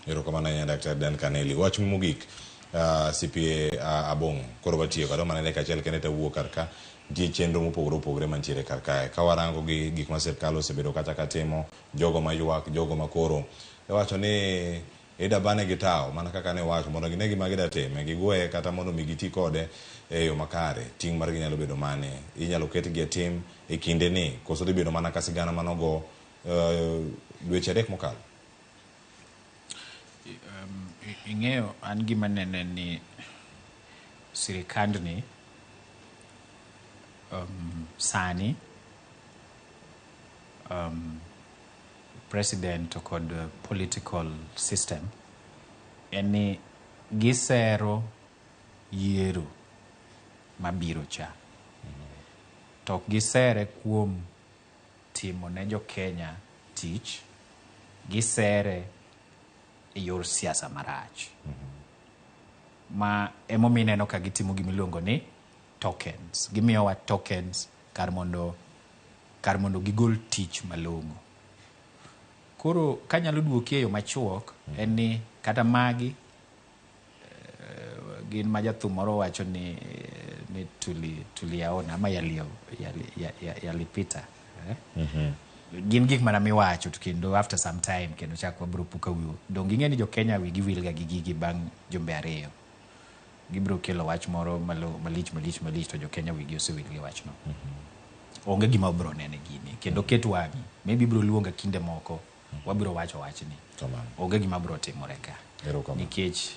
Erokamano ahinya Dr. Dan Kaneli. Wach mogik CPA Abong koro watiyo kado mana ne kachiel kende wuok karka nitie chenro mopogore opogore mantiere karkae ka warango gi gik ma sirkal osebedo kata katimo jogo mayuak jogo makoro iwacho ni ida bane gi tao mana kaka ne wacho mondo gine gima gida time gigweye kata mondo mi giti kode e yo makare ting' mar ginyalo bedo mane inyalo ketgi e tim e kinde ni koso dhi bedo mana ka sigana manogo dweche 3 mokalo. Ing'eyo an gima nene ni sirikandni sani president kod political system en ni gisero yiero mabiro cha to ok gisere kuom timo ne jo Kenya tich, gisere e yor siasa marach ma emomiyo ineno ka gitimo gimiluongo ni tokens. Gimiyowa tokens kar mondo gigol tich malong'o. Koro kanyalo duoki e yo machuok en ni kata magi gin ma jathum moro wacho ni tuliyaona ama yalipita gin gik mana miwacho to kendo after some time kendo chak wabiro puka wiyo. Dong ing'e ni jo Kenya wigi wilga gi gigi bang' jumbe 2 gibiro kelo wach moro malich to jo Kenya wigi osewil gi wachno. Onge gima biro nene gini kendo ket wang'i maybe biro luonga kinde moko wabiro wacho wachni onge gima biro timore ka nikech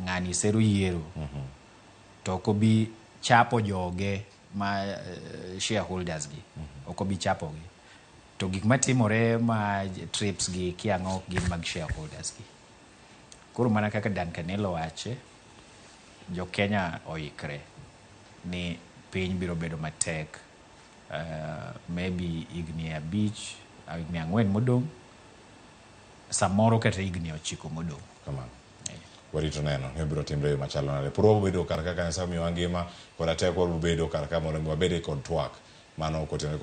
ng'ani sero yiero to kobi chapo joge ma shareholders gi okobi chapo gi to gik matimore ma trips gi kiang'o gin mag shareholders gi. Koro mana kaka Dan Kanelo wache jo Kenya oikre ni piny biro bedo matek maybe higni 5 au higni 4 modong' samoro kata higni 9 modong'. Kamano. Warito neno ni biro timre machalo nade puro bedo karka kanisa miwa ngima kod teko bedo karka mondo wabede kod twak mano kotenore